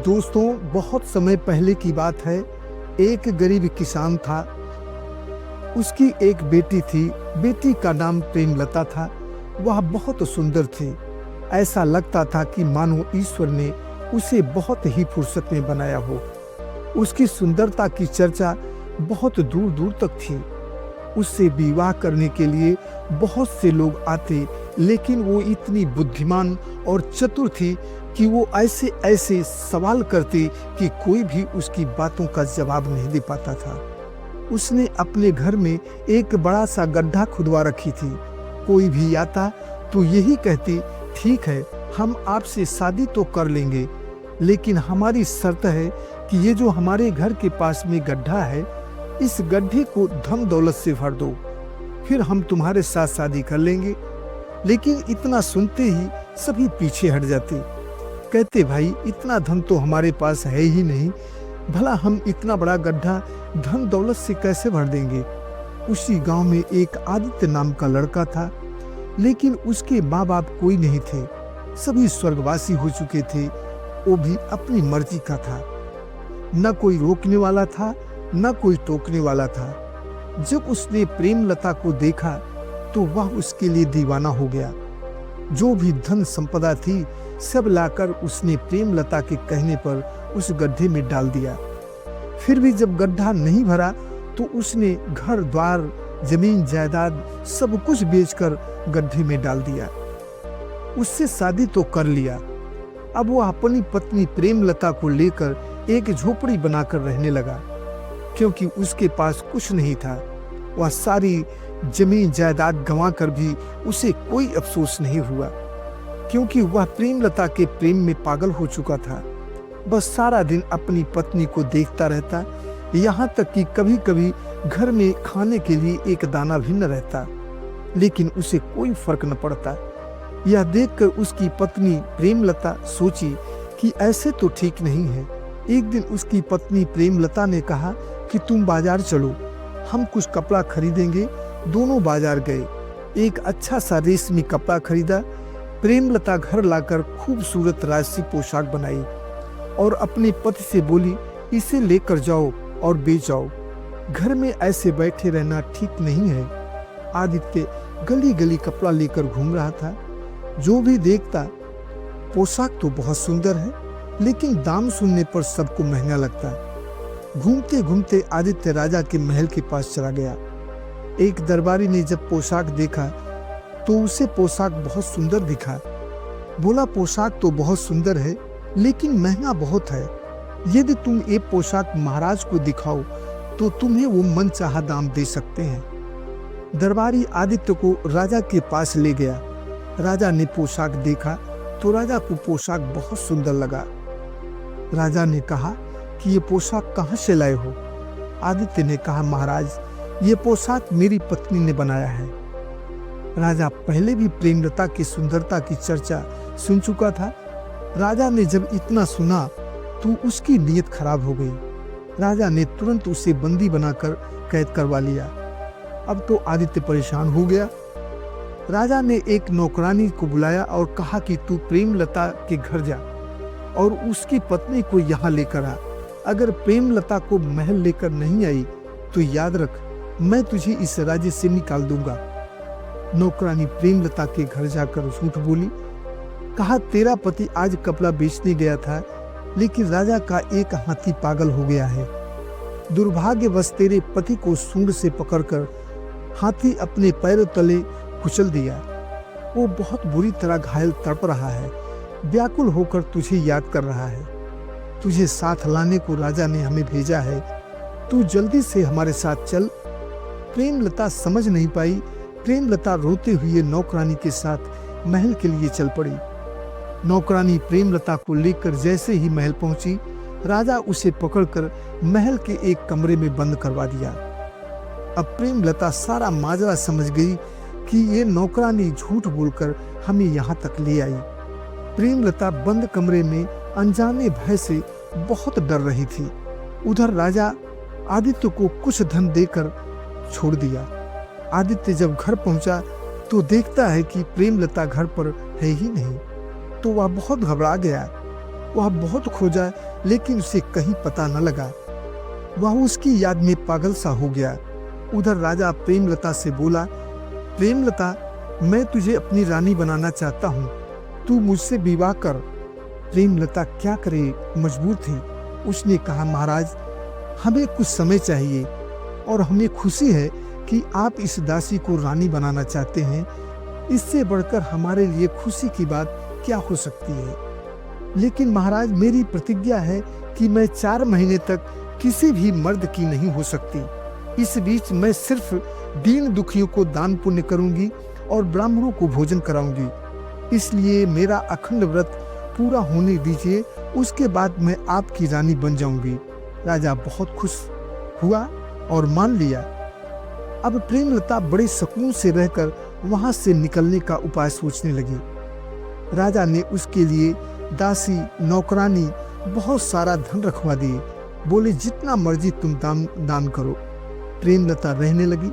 दोस्तों, बहुत समय पहले की बात है। एक गरीब किसान था। उसकी एक बेटी थी। बेटी का नाम प्रेमलता था। वह बहुत सुंदर थी। ऐसा लगता था कि मानो ईश्वर ने उसे बहुत ही फुर्सत में बनाया हो। उसकी सुंदरता की चर्चा बहुत दूर दूर तक थी। उससे विवाह करने के लिए बहुत से लोग आते, लेकिन वो इतनी बुद्धिमान और चतुर थी कि वो ऐसे ऐसे सवाल करती कि कोई भी उसकी बातों का जवाब नहीं दे पाता था। उसने अपने घर में एक बड़ा सा गड्ढा खुदवा रखी थी। कोई भी आता तो यही कहती, ठीक है, हम आपसे शादी तो कर लेंगे, लेकिन हमारी शर्त है कि ये जो हमारे घर के पास में गड्ढा है, इस गड्ढे को धन दौलत से भर दो, फिर हम तुम्हारे साथ शादी कर लेंगे। लेकिन इतना सुनते ही सभी पीछे हट जाते। कहते, भाई इतना धन तो हमारे पास है ही नहीं, भला हम इतना बड़ा गड्ढा धन दौलत से कैसे भर देंगे। उसी गांव में एक आदित्य नाम का लड़का था, लेकिन उसके माँ बाप कोई नहीं थे। सभी स्वर्गवासी हो चुके थे। वो भी अपनी मर्जी का था। न कोई रोकने वाला था, न कोई टोकने वाला था। जब उसने प्रेमलता को देखा तो वह उसके लिए दीवाना हो गया। जो भी धन संपदा थी सब लाकर उसने प्रेमलता के कहने पर उस गड्ढे में डाल दिया। फिर भी जब गड्ढा नहीं भरा तो उसने घर द्वार, जमीन जायदाद सब कुछ बेचकर गड्ढे में डाल दिया। उससे शादी तो कर लिया। अब वो अपनी पत्नी प्रेमलता को लेकर एक झोपड़ी बनाकर रहने लगा, क्योंकि उसके पास कुछ नहीं था। वह सारी जमीन जायदाद गंवाकर भी उसे कोई अफसोस नहीं हुआ, क्योंकि वह प्रेमलता के प्रेम में पागल हो चुका था। बस सारा दिन अपनी पत्नी को देखता रहता, यहाँ तक कि कभी कभी घर में खाने के लिए एक दाना भी न रहता, लेकिन उसे कोई फर्क न पड़ता। यह देखकर उसकी पत्नी प्रेमलता सोची कि ऐसे तो ठीक नहीं है। एक दिन उसकी पत्नी प्रेमलता ने कहा कि तुम बाजार चलो, हम कुछ कपड़ा खरीदेंगे। दोनों बाजार गए। एक अच्छा सा रेशमी कपड़ा खरीदा। प्रेमलता घर लाकर खूबसूरत राजसी पोशाक बनाई और अपने पति से बोली, इसे लेकर जाओ और बेच जाओ। घर में ऐसे बैठे रहना ठीक नहीं है। आदित्य गली गली कपड़ा लेकर घूम रहा था। जो भी देखता, पोशाक तो बहुत सुंदर है, लेकिन दाम सुनने पर सबको महंगा लगता। घूमते घूमते आदित्य राजा के महल के पास चला गया। एक दरबारी ने जब पोशाक देखा तो उसे पोशाक बहुत सुंदर दिखा। बोला, पोशाक तो बहुत सुंदर है, लेकिन महंगा बहुत है। यदि तुम ये पोशाक महाराज को दिखाओ तो तुम्हें वो मनचाहा दाम दे सकते हैं। दरबारी आदित्य को राजा के पास ले गया। राजा ने पोशाक देखा तो राजा को पोशाक बहुत सुंदर लगा। राजा ने कहा कि ये पोशाक कहाँ से लाए हो? आदित्य ने कहा, महाराज, ये पोशाक मेरी पत्नी ने बनाया है। राजा पहले भी प्रेमलता की सुंदरता की चर्चा सुन चुका था। राजा ने जब इतना सुना तो उसकी नीयत खराब हो गई। राजा ने तुरंत उसे बंदी बनाकर कैद करवा लिया। अब तो आदित्य परेशान हो गया। राजा ने एक नौकरानी को बुलाया और कहा कि तू प्रेमलता के घर जा और उसकी पत्नी को यहाँ लेकर आ। अगर प्रेमलता को महल लेकर नहीं आई तो याद रख, मैं तुझे इस राज्य से निकाल दूंगा। नौकरानी प्रेमलता के घर जाकर झूठ बोली। कहा, तेरा पति आज कपड़ा बेचने गया था, लेकिन राजा का एक हाथी पागल हो गया है। दुर्भाग्यवश तेरे पति को सूंड से पकड़कर हाथी अपने पैरों तले कुचल दिया। वो बहुत बुरी तरह घायल तड़प रहा है, व्याकुल होकर तुझे याद कर रहा है। तुझे साथ लाने को राजा ने हमें भेजा है। तू जल्दी से हमारे साथ चल। प्रेमलता समझ नहीं पाई। प्रेमलता रोते हुए नौकरानी के साथ महल के लिए चल पड़ी। नौकरानी प्रेमलता को लेकर जैसे ही महल पहुंची, राजा उसे पकड़कर महल के एक कमरे में बंद करवा दिया। अब प्रेमलता सारा माजरा समझ गई कि ये नौकरानी झूठ बोलकर हमें यहाँ तक ले आई। प्रेमलता बंद कमरे में अनजाने भय से बहुत डर रही थी। उधर राजा आदित्य को कुछ धन देकर छोड़ दिया। आदित्य जब घर पहुंचा तो देखता है कि प्रेमलता घर पर है ही नहीं, तो वह बहुत घबरा गया। वह बहुत खोजा लेकिन उसे कहीं पता न लगा। वह उसकी याद में पागल सा हो गया। उधर राजा प्रेमलता से बोला, प्रेमलता, मैं तुझे अपनी रानी बनाना चाहता हूँ, तू मुझसे विवाह कर। प्रेमलता क्या करे, मजबूर थी। उसने कहा, महाराज, हमें कुछ समय चाहिए और हमें खुशी है कि आप इस दासी को रानी बनाना चाहते हैं। इससे बढ़कर हमारे लिए खुशी की बात क्या हो सकती है। लेकिन महाराज, मेरी प्रतिज्ञा है कि मैं 4 महीने तक किसी भी मर्द की नहीं हो सकती। इस बीच मैं सिर्फ दीन दुखियों को दान पुण्य करूंगी और ब्राह्मणों को भोजन कराऊंगी। इसलिए मेरा अखंड व्रत पूरा होने दीजिए, उसके बाद मैं आपकी रानी बन जाऊंगी। राजा बहुत खुश हुआ और मान लिया। अब प्रेमलता बड़े सुकून से रहकर वहां से निकलने का उपाय सोचने लगी। राजा ने उसके लिए दासी, नौकरानी, बहुत सारा धन रखवा दिए। बोले, जितना मर्जी तुम दान करो। प्रेमलता रहने लगी।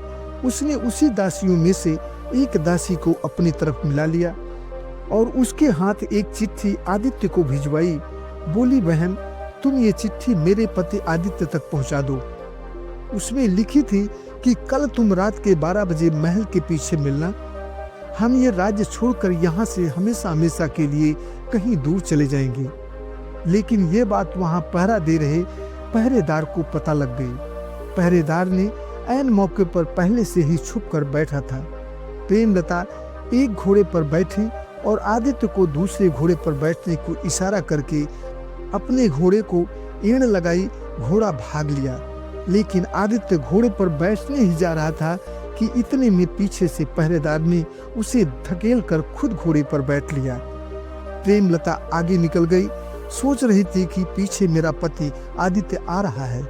उसने उसी दासियों में से एक दासी को अपनी तरफ मिला लिया और उसके हाथ एक चिट्ठी आदित्य को भिजवाई। बोली, बहन, तुम ये चिट्ठी मेरे पति आदित्य तक पहुंचा दो। उसमें लिखी थी कि कल तुम रात के 12 बजे महल के पीछे मिलना। हम ये राज्य छोड़कर यहाँ से हमेशा हमेशा के लिए कहीं दूर चले जाएंगे। लेकिन ये बात वहाँ पहरा दे रहे पहरेदार को पता लग गई। पहरेदार ने ऐन मौके पर पहले से ही छुप कर बैठा था। प्रेमलता एक घोड़े पर बैठी और आदित्य को दूसरे घोड़े पर बैठने को इशारा करके अपने घोड़े को एड़ लगाई। घोड़ा भाग लिया, लेकिन आदित्य घोड़े पर बैठने ही जा रहा था कि इतने में पीछे से पहरेदार ने उसे धकेल कर खुद घोड़े पर बैठ लिया। प्रेमलता आगे निकल गई। सोच रही थी कि पीछे मेरा पति आदित्य आ रहा है।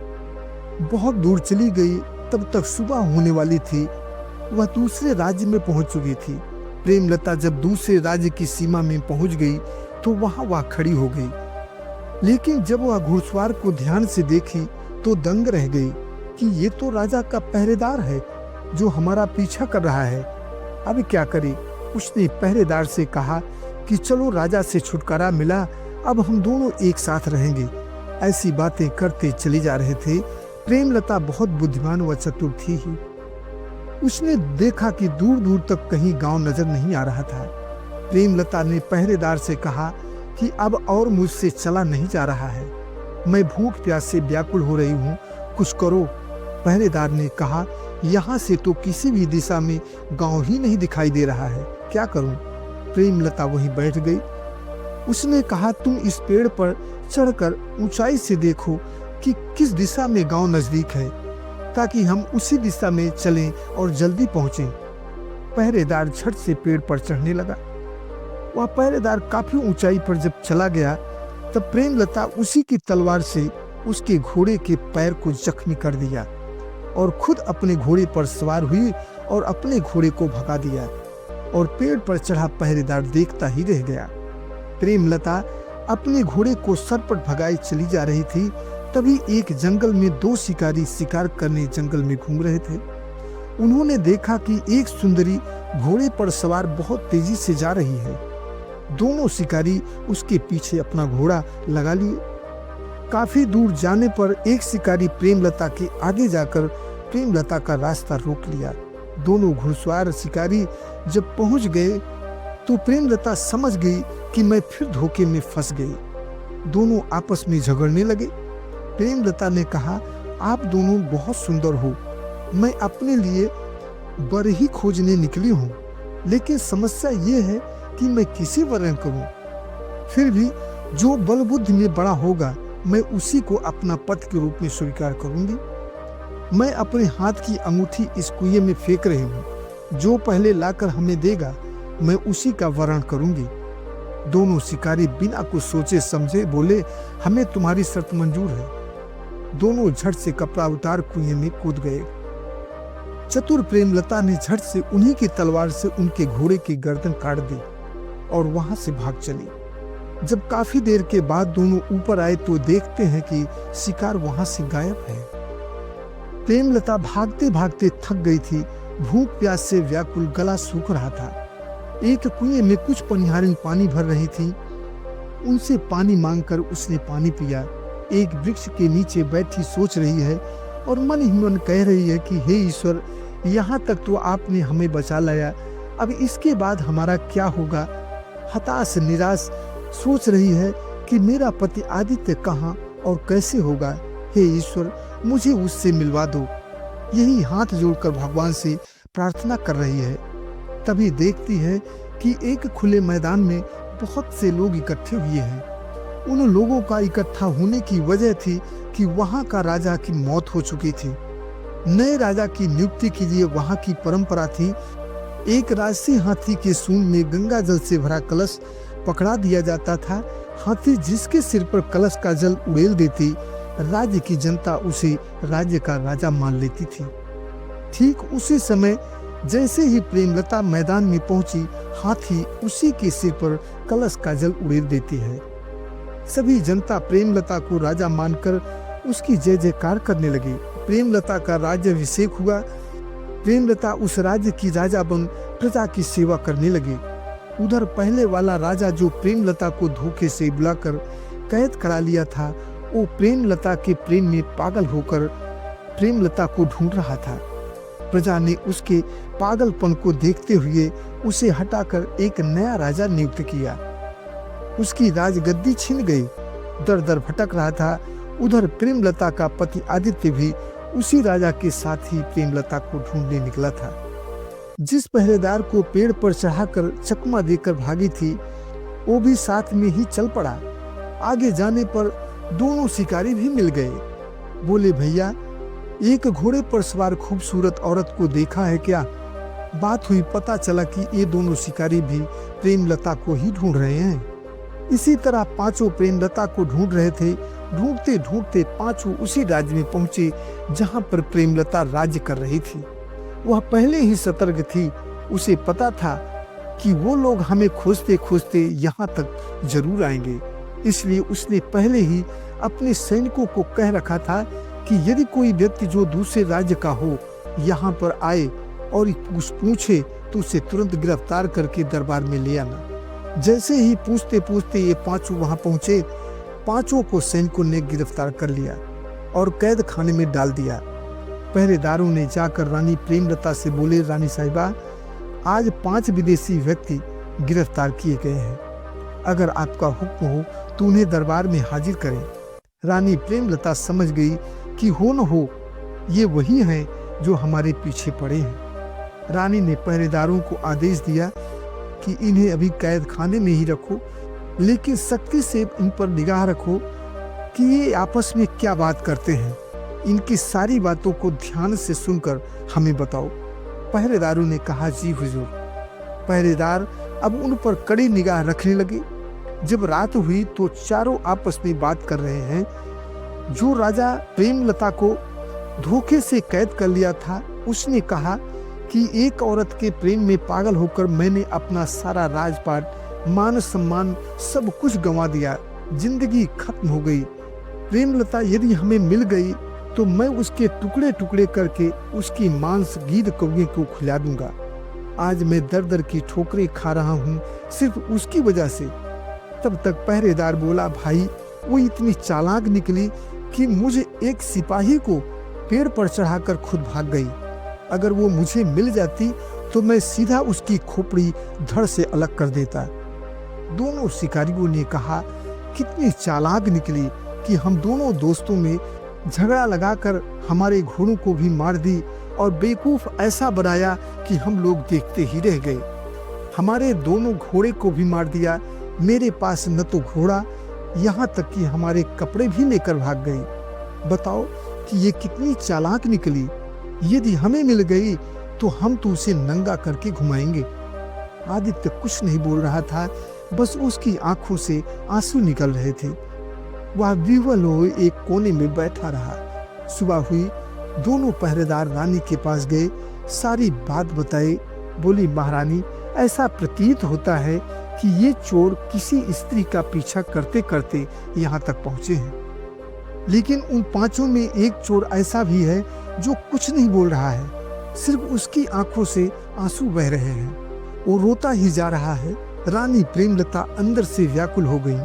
बहुत दूर चली गई, तब तक सुबह होने वाली थी। वह दूसरे राज्य में पहुंच चुकी थी। प्रेमलता जब दूसरे राज्य की सीमा में पहुंच गई तो वहां वह खड़ी हो गई। लेकिन जब वह घुड़सवार को ध्यान से देखी तो दंग रह गई कि ये तो राजा का पहरेदार है जो हमारा पीछा कर रहा है। अब क्या करे। उसने पहरेदार से कहा कि चलो, राजा से छुटकारा मिला, अब हम दोनों एक साथ रहेंगे। ऐसी बातें करते चले जा रहे थे। प्रेमलता बहुत बुद्धिमान व चतुर थी ही। उसने देखा कि दूर दूर तक कहीं गांव नजर नहीं आ रहा था। प्रेमलता ने पहरेदार से कहा कि अब और मुझसे चला नहीं जा रहा है, मैं भूख प्यास से व्याकुल हो रही हूँ, कुछ करो। पहरेदार ने कहा, यहाँ से तो किसी भी दिशा में गांव ही नहीं दिखाई दे रहा है, क्या करूं। प्रेमलता वहीं बैठ गई। उसने कहा, तुम इस पेड़ पर चढ़कर ऊंचाई से देखो कि किस दिशा में गांव नजदीक है, ताकि हम उसी दिशा में चलें और जल्दी पहुंचें। पहरेदार झट से पेड़ पर चढ़ने लगा। वह पहरेदार काफी ऊंचाई पर जब चला गया तब प्रेमलता उसी की तलवार से उसके घोड़े के पैर को जख्मी कर दिया और खुद अपने घोड़े पर सवार हुई और अपने घोड़े को भगा दिया और पेड़ पर चढ़ा पहरेदार देखता ही रह गया। प्रेमलता अपने घोड़े को सरपट भगाए चली जा रही थी। तभी एक जंगल में 2 शिकारी शिकार करने जंगल में घूम रहे थे। उन्होंने देखा कि एक सुंदरी घोड़े पर सवार बहुत तेजी से जा रही है। दोनों शिकारी उसके पीछे अपना घोड़ा लगा लिए। काफी दूर जाने पर एक शिकारी प्रेमलता के आगे जाकर प्रेमलता का रास्ता रोक लिया। दोनों घुड़सवार शिकारी जब पहुंच गए तो प्रेमलता समझ गई कि मैं फिर धोखे में फंस गई। दोनों आपस में झगड़ने लगे। प्रेमलता ने कहा, आप दोनों बहुत सुंदर हो, मैं अपने लिए वर ही खोजने निकली हूँ, लेकिन समस्या ये है कि मैं किसे वरण करूँ। फिर भी जो बल बुद्धि में बड़ा होगा मैं उसी को अपना पति के रूप में स्वीकार करूंगी। मैं अपने हाथ की अंगूठी इस कुएं में फेंक रही हूँ, जो पहले लाकर हमें देगा मैं उसी का वरण करूंगी। दोनों शिकारी बिना कुछ सोचे समझे बोले, हमें तुम्हारी शर्त मंजूर है। दोनों झट से कपड़ा उतार कुएं में कूद गए। चतुर प्रेमलता ने झट से उन्हीं की तलवार से उनके घोड़े की गर्दन काट दी और वहां से भाग चली। जब काफी देर के बाद दोनों ऊपर आए तो देखते हैं कि शिकार वहां से गायब है। प्रेमलता भागते भागते थक गई थी। भूख प्यास से व्याकुल गला सूख रहा था। एक कुएं में कुछ पनिहारिन पानी भर रही थी। उनसे पानी मांगकर उसने पानी पिया। एक वृक्ष के नीचे बैठी सोच रही है और मन ही मन कह रही है कि हे ईश्वर, यहाँ तक तो आपने हमें बचा लाया, अब इसके बाद हमारा क्या होगा। हताश निराश सोच रही है कि मेरा पति आदित्य कहाँ और कैसे होगा। हे ईश्वर, मुझे उससे मिलवा दो। यही हाथ जोड़कर भगवान से प्रार्थना कर रही है। तभी देखती है कि एक खुले मैदान में बहुत से लोग इकट्ठे हुए हैं। उन लोगों का इकट्ठा होने की वजह थी कि वहां का राजा की मौत हो चुकी थी। नए राजा की नियुक्ति के लिए वहां की परंपरा थी, एक राजसी हाथी के सूंड में गंगा जल से भरा कलश पकड़ा दिया जाता था। हाथी जिसके सिर पर कलश का जल उड़ेल देती, राज्य की जनता उसे राज्य का राजा मान लेती थी। ठीक उसी समय जैसे ही प्रेमलता मैदान में पहुंची, हाथी उसी के सिर पर कलश का जल उड़ेल देती है। सभी जनता प्रेमलता को राजा मानकर उसकी जय जयकार करने लगी। प्रेमलता का राज्याभिषेक हुआ। प्रेमलता उस राज्य की राजा बन प्रजा की सेवा करने लगी। उधर पहले वाला राजा जो प्रेमलता को धोखे से बुलाकर कैद करा लिया था, वो प्रेमलता के प्रेम में पागल होकर प्रेमलता को ढूंढ रहा था। प्रजा ने उसके पागलपन को देखते हुए उसे हटाकर एक नया राजा नियुक्त किया। उसकी राजगद्दी छिन गई। दर दर भटक रहा था। उधर प्रेमलता का पति आदित्य भी उसी राजा के साथ ही प्रेमलता को ढूंढने निकला था। जिस पहरेदार को पेड़ पर चढ़ाकर चकमा देकर भागी थी, वो भी साथ में ही चल पड़ा। आगे जाने पर दोनों शिकारी भी मिल गए। बोले, भैया, एक घोड़े पर सवार खूबसूरत औरत को देखा है क्या? बात हुई, पता चला कि ये दोनों शिकारी भी प्रेमलता को ही ढूंढ रहे हैं। इसी तरह पांचों प्रेमलता को ढूंढ रहे थे। ढूंढते ढूंढते पांचों उसी राज्य में पहुंचे जहां पर प्रेमलता राज्य कर रही थी। वह पहले ही सतर्क थी। उसे पता था कि वो लोग हमें खोजते खोजते यहाँ तक जरूर आएंगे। इसलिए उसने पहले ही अपने सैनिकों को कह रखा था कि यदि कोई व्यक्ति जो दूसरे राज्य का हो यहाँ पर आए और पूछे तो उसे तुरंत गिरफ्तार करके दरबार में ले आना। जैसे ही पूछते पूछते ये पांचों वहां पहुंचे, पांचों को सैनिकों ने गिरफ्तार कर लिया और कैद खाने में डाल दिया। पहरेदारों ने जाकर रानी प्रेमलता से बोले, रानी साहिबा, आज 5 विदेशी व्यक्ति गिरफ्तार किए गए हैं। अगर आपका हुक्म हो तो उन्हें दरबार में हाजिर करें। रानी प्रेमलता समझ गई कि हो न हो ये वही हैं जो हमारे पीछे पड़े हैं। रानी ने पहरेदारों को आदेश दिया कि इन्हें अभी कैद खाने में ही रखो, लेकिन सख्ती से इन पर निगाह रखो कि ये आपस में क्या बात करते हैं। इनकी सारी बातों को ध्यान से सुनकर हमें बताओ। पहरेदारों ने कहा, जी हुजूर। पहरेदार अब उन पर कड़ी निगाह रखने लगे। जब रात हुई तो चारों आपस में बात कर रहे हैं। जो राजा प्रेमलता को धोखे से कैद कर लिया था, उसने कहा कि एक औरत के प्रेम में पागल होकर मैंने अपना सारा राजपाट, मान सम्मान सब कुछ गंवा दिया। जिंदगी खत्म हो गई। प्रेमलता यदि हमें मिल गई तो मैं उसके टुकड़े टुकड़े करके उसकी मांस गीध कौवे को खिला दूंगा। आज मैं दर दर की ठोकरें खा रहा हूँ सिर्फ उसकी वजह से। तब तक पहरेदार बोला, भाई, वो इतनी चालाक निकली कि मुझे एक सिपाही को पेड़ पर चढ़ाकर खुद भाग गई। अगर वो मुझे मिल जाती तो मैं सीधा उसकी खोपड़ी धड़ से अलग कर देता। दोनों शिकारियों ने कहा, कितनी चालाक निकली कि हम दोनों दोस्तों में झगड़ा लगाकर हमारे घोड़ों को भी मार दी और बेवकूफ ऐसा बनाया कि हम लोग देखते ही रह गए। हमारे दोनों घोड़े को भी मार दिया। मेरे पास न तो घोड़ा, यहाँ तक कि हमारे कपड़े भी लेकर भाग गई। बताओ कि ये कितनी चालाक निकली। यदि हमें मिल गई तो हम तो उसे नंगा करके घुमाएंगे। आदित्य कुछ नहीं बोल रहा था, बस उसकी आंखों से आंसू निकल रहे थे। वह विह्वल हो एक कोने में बैठा रहा। सुबह हुई। दोनों पहरेदार रानी के पास गए, सारी बात बताई। बोली, महारानी, ऐसा प्रतीत होता है कि ये चोर किसी स्त्री का पीछा करते करते यहाँ तक पहुँचे हैं। लेकिन उन पांचों में एक चोर ऐसा भी है जो कुछ नहीं बोल रहा है, सिर्फ उसकी आंखों से आंसू बह रहे हैं। वो रोता ही जा रहा है। रानी प्रेमलता अंदर से व्याकुल हो गई।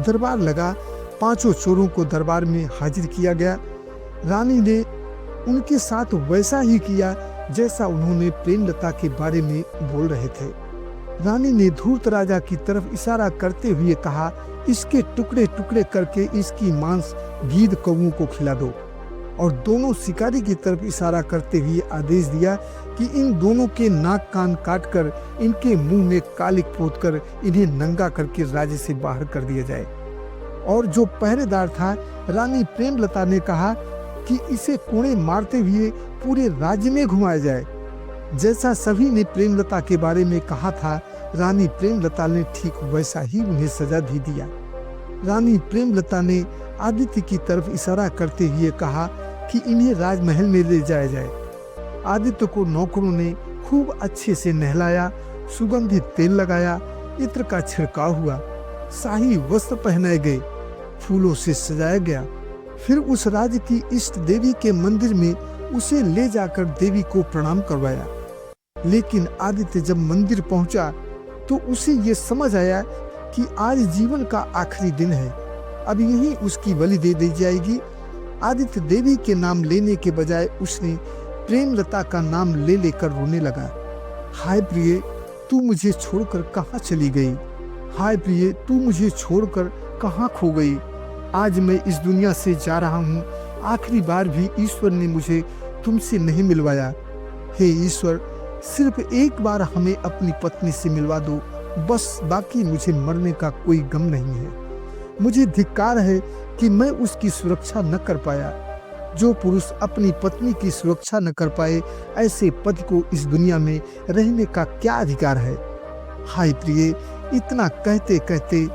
दरबार लगा। पांचों चोरों को दरबार में हाजिर किया गया। रानी ने उनके साथ वैसा ही किया जैसा उन्होंने प्रेमलता के बारे में बोल रहे थे। रानी ने धूर्त राजा की तरफ इशारा करते हुए कहा, इसके टुकड़े टुकड़े करके इसकी मांस गीध कौओं को खिला दो। और दोनों शिकारी की तरफ इशारा करते हुए आदेश दिया कि इन दोनों के नाक कान काटकर इनके मुंह में कालिक पोतकर इन्हें नंगा करके राज्य से बाहर कर दिया जाए। और जो पहरेदार था, रानी प्रेमलता ने कहा कि इसे कोड़े मारते हुए पूरे राज्य में घुमाया जाए। जैसा सभी ने प्रेमलता के बारे में कहा था, रानी प्रेमलता ने ठीक वैसा ही उन्हें सजा भी दिया। रानी प्रेमलता ने आदित्य की तरफ इशारा करते हुए कहा कि इन्हें राजमहल में ले जाया जाए। आदित्य को नौकरों ने खूब अच्छे से नहलाया, सुगंधित तेल लगाया, इत्र का छिड़काव हुआ, शाही वस्त्र पहनाए गए, फूलों से सजाया गया। फिर उस राज्य की इष्ट देवी के मंदिर में उसे ले जाकर देवी को प्रणाम करवाया। लेकिन आदित्य जब मंदिर पहुंचा तो उसे ये समझ आया कि आज जीवन का आखिरी दिन है, अब यहीं उसकी बलि दे दी जाएगी। आदित्य देवी के नाम लेने के बजाय उसने प्रेमलता का नाम ले लेकर रोने लगा। हाय प्रिय, तू मुझे छोड़कर कहाँ चली गई? हाय प्रिय, तू मुझे छोड़कर कहाँ खो गई? आज मैं इस दुनिया से जा रहा हूँ, आखिरी बार भी ईश्वर ने मुझे तुमसे नहीं मिलवाया। हे ईश्वर, सिर्फ एक बार हमें अपनी पत्नी से मिलवा दो, बस, बाकी मुझे मरने का कोई गम नहीं है। मुझे धिक्कार है कि मैं उसकी सुरक्षा न कर पाया। जो पुरुष अपनी पत्नी की सुरक्षा न कर पाए, ऐसे पति को इस दुनिया में रहने का क्या अधिकार है? हाय प्रिय, इतना कहते कहते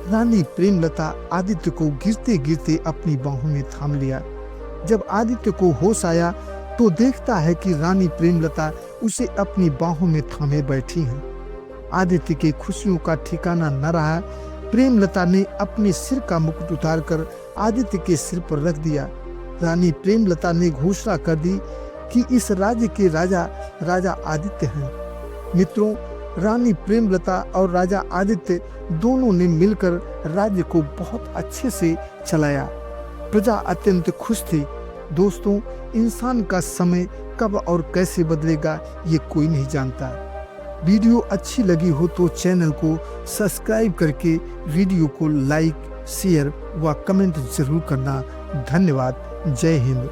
रानी प्रेमलता आदित्य को गिरते गिरते अपनी बाहों में थाम लिया। जब आदित्य को होश आया तो देखता है कि रानी प्रेमलता उसे अपनी बाहों में थामे बैठी है। आदित्य के खुशियों का ठिकाना न रहा। प्रेमलता ने अपने सिर का मुकुट उतारकर आदित्य के सिर पर रख दिया। रानी प्रेमलता ने घोषणा कर दी कि इस राज्य के राजा आदित्य हैं। मित्रों, रानी प्रेमलता और राजा आदित्य दोनों ने मिलकर राज्य को बहुत अच्छे से चलाया। प्रजा अत्यंत खुश थी। दोस्तों, इंसान का समय कब और कैसे बदलेगा ये कोई नहीं जानता। वीडियो अच्छी लगी हो तो चैनल को सब्सक्राइब करके वीडियो को लाइक, शेयर व कमेंट जरूर करना। धन्यवाद। जय हिंद।